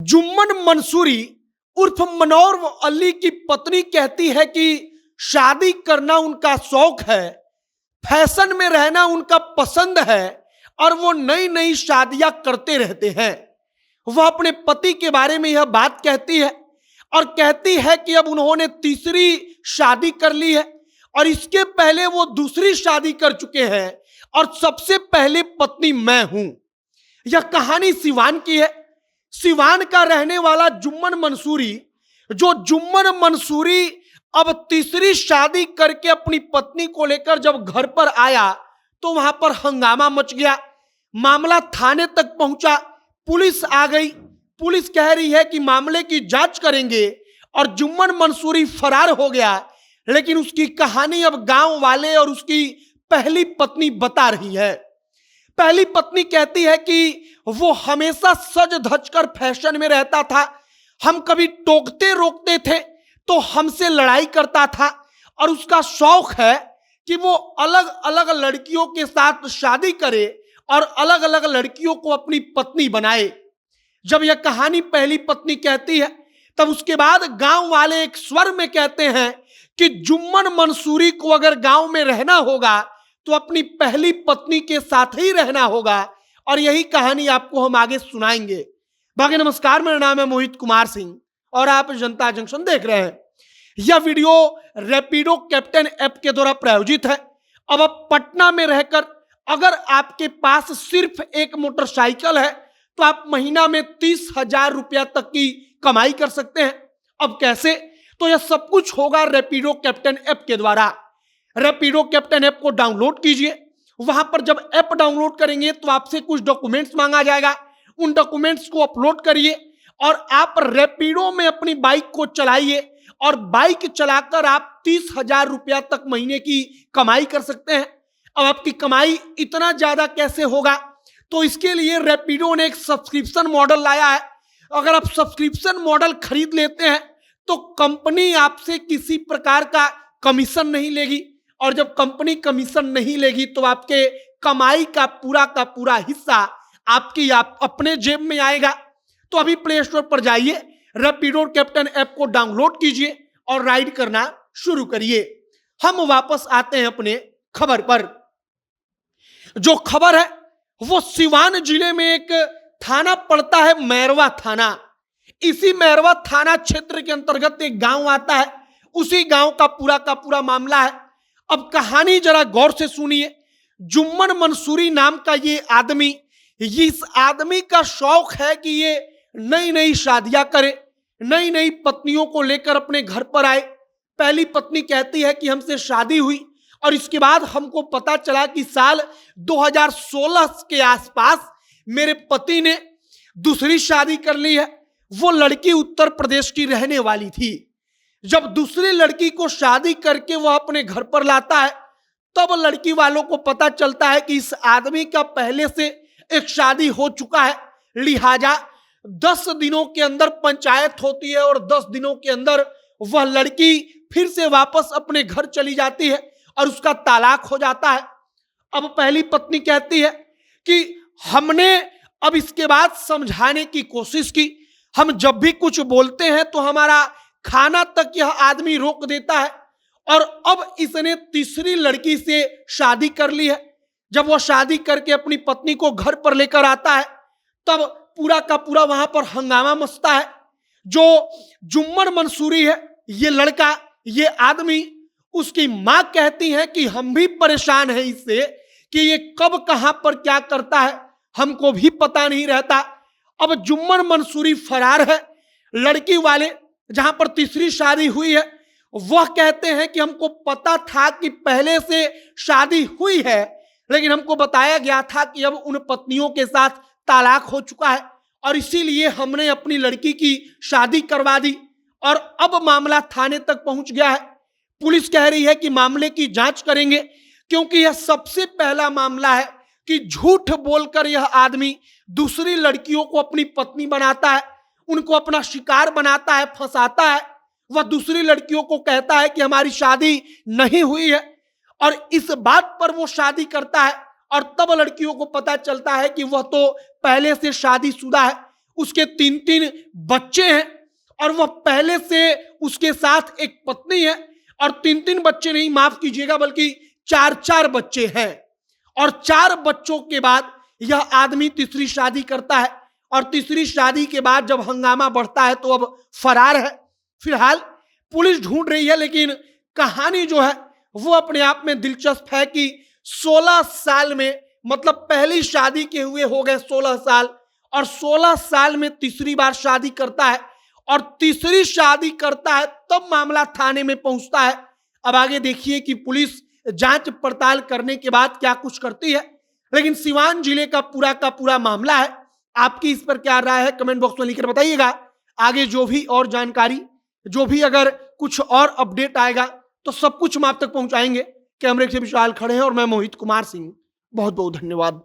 जुम्मन मंसूरी उर्फ मनोर अली की पत्नी कहती है कि शादी करना उनका शौक है, फैशन में रहना उनका पसंद है और वो नई नई शादियां करते रहते हैं। वह अपने पति के बारे में यह बात कहती है और कहती है कि अब उन्होंने तीसरी शादी कर ली है और इसके पहले वो दूसरी शादी कर चुके हैं और सबसे पहले पत्नी मैं हूं। यह कहानी सिवान की है। सिवान का रहने वाला जुम्मन मंसूरी, जो जुम्मन मंसूरी अब तीसरी शादी करके अपनी पत्नी को लेकर जब घर पर आया तो वहां पर हंगामा मच गया। मामला थाने तक पहुंचा, पुलिस आ गई। पुलिस कह रही है कि मामले की जांच करेंगे और जुम्मन मंसूरी फरार हो गया, लेकिन उसकी कहानी अब गांव वाले और उसकी पहली पत्नी बता रही है। पहली पत्नी कहती है कि वो हमेशा सज धज कर फैशन में रहता था, हम कभी टोकते रोकते थे तो हमसे लड़ाई करता था और उसका शौक है कि वो अलग अलग लड़कियों के साथ शादी करे और अलग अलग लड़कियों को अपनी पत्नी बनाए। जब यह कहानी पहली पत्नी कहती है तब उसके बाद गांव वाले एक स्वर में कहते हैं कि जुम्मन मंसूरी को अगर गांव में रहना होगा तो अपनी पहली पत्नी के साथ ही रहना होगा और यही कहानी आपको हम आगे सुनाएंगे। बाकी नमस्कार, मेरा नाम है मोहित कुमार सिंह और आप जनता जंक्शन देख रहे हैं। यह वीडियो रैपिडो कैप्टन ऐप के द्वारा प्रायोजित है। अब आप पटना में रहकर अगर आपके पास सिर्फ एक मोटरसाइकिल है तो आप महीना में 30,000 रुपया तक की कमाई कर सकते हैं। अब कैसे? तो यह सब कुछ होगा रैपिडो कैप्टन ऐप के द्वारा। रैपिडो कैप्टन ऐप को डाउनलोड कीजिए। वहां पर जब ऐप डाउनलोड करेंगे तो आपसे कुछ डॉक्यूमेंट्स मांगा जाएगा, उन डॉक्यूमेंट्स को अपलोड करिए और आप रैपिडो में अपनी बाइक को चलाइए और बाइक चलाकर आप 30,000 रुपया तक महीने की कमाई कर सकते हैं। अब आपकी कमाई इतना ज्यादा कैसे होगा? तो इसके लिए रैपिडो ने एक सब्सक्रिप्शन मॉडल लाया है। अगर आप सब्सक्रिप्शन मॉडल खरीद लेते हैं तो कंपनी आपसे किसी प्रकार का कमीशन नहीं लेगी और जब कंपनी कमीशन नहीं लेगी तो आपके कमाई का पूरा हिस्सा आप अपने जेब में आएगा। तो अभी प्ले स्टोर पर जाइए, रैपिडो कैप्टन ऐप को डाउनलोड कीजिए और राइड करना शुरू करिए। हम वापस आते हैं अपने खबर पर। जो खबर है वो सिवान जिले में एक थाना पड़ता है, मैरवा थाना। इसी मैरवा थाना क्षेत्र के अंतर्गत एक गांव आता है, उसी गांव का पूरा मामला है। अब कहानी जरा गौर से सुनिए। जुम्मन मंसूरी नाम का ये आदमी, इस आदमी का शौक है कि ये नई नई शादियां करे, नई नई पत्नियों को लेकर अपने घर पर आए। पहली पत्नी कहती है कि हमसे शादी हुई और इसके बाद हमको पता चला कि साल 2016 के आसपास मेरे पति ने दूसरी शादी कर ली है। वो लड़की उत्तर प्रदेश की रहने वाली थी। जब दूसरी लड़की को शादी करके वह अपने घर पर लाता है तब लड़की वालों को पता चलता है कि इस आदमी का पहले से एक शादी हो चुका है। लिहाजा 10 दिनों के अंदर पंचायत होती है और 10 दिनों के अंदर वह लड़की फिर से वापस अपने घर चली जाती है और उसका तलाक हो जाता है। अब पहली पत्नी कहती है कि हमने अब इसके बाद समझाने की कोशिश की, हम जब भी कुछ बोलते हैं तो हमारा खाना तक यह आदमी रोक देता है और अब इसने तीसरी लड़की से शादी कर ली है। जब वह शादी करके अपनी पत्नी को घर पर लेकर आता है तब पूरा का पूरा वहां पर हंगामा मचता है। जो जुम्मन मंसूरी है, ये लड़का, ये आदमी, उसकी मां कहती है कि हम भी परेशान हैं इससे कि ये कब कहां पर क्या करता है, हमको भी पता नहीं रहता। अब जुम्मन मंसूरी फरार है। लड़की वाले जहां पर तीसरी शादी हुई है वह कहते हैं कि हमको पता था कि पहले से शादी हुई है, लेकिन हमको बताया गया था कि अब उन पत्नियों के साथ तलाक हो चुका है और इसीलिए हमने अपनी लड़की की शादी करवा दी और अब मामला थाने तक पहुंच गया है। पुलिस कह रही है कि मामले की जांच करेंगे क्योंकि यह सबसे पहला मामला है कि झूठ बोलकर यह आदमी दूसरी लड़कियों को अपनी पत्नी बनाता है, उनको अपना शिकार बनाता है, फंसाता है। वह दूसरी लड़कियों को कहता है कि हमारी शादी नहीं हुई है और इस बात पर वो शादी करता है और तब लड़कियों को पता चलता है कि वह तो पहले से शादीशुदा है। उसके 3-3 बच्चे हैं और वह पहले से उसके साथ एक पत्नी है और 3-3 बच्चे नहीं, माफ कीजिएगा, बल्कि 4-4 बच्चे हैं। और 4 बच्चों के बाद यह आदमी तीसरी शादी करता है और तीसरी शादी के बाद जब हंगामा बढ़ता है तो अब फरार है। फिलहाल पुलिस ढूंढ रही है, लेकिन कहानी जो है वो अपने आप में दिलचस्प है कि 16 साल में, मतलब पहली शादी के हुए हो गए 16 साल और 16 साल में तीसरी बार शादी करता है और तीसरी शादी करता है तब मामला थाने में पहुंचता है। अब आगे देखिए कि पुलिस जांच पड़ताल करने के बाद क्या कुछ करती है। लेकिन सिवान जिले का पूरा मामला है। आपकी इस पर क्या राय है कमेंट बॉक्स में लिखकर बताइएगा। आगे जो भी और जानकारी, जो भी अगर कुछ और अपडेट आएगा तो सब कुछ हम आप तक पहुंचाएंगे। कैमरे से विशाल खड़े हैं और मैं मोहित कुमार सिंह। बहुत बहुत धन्यवाद।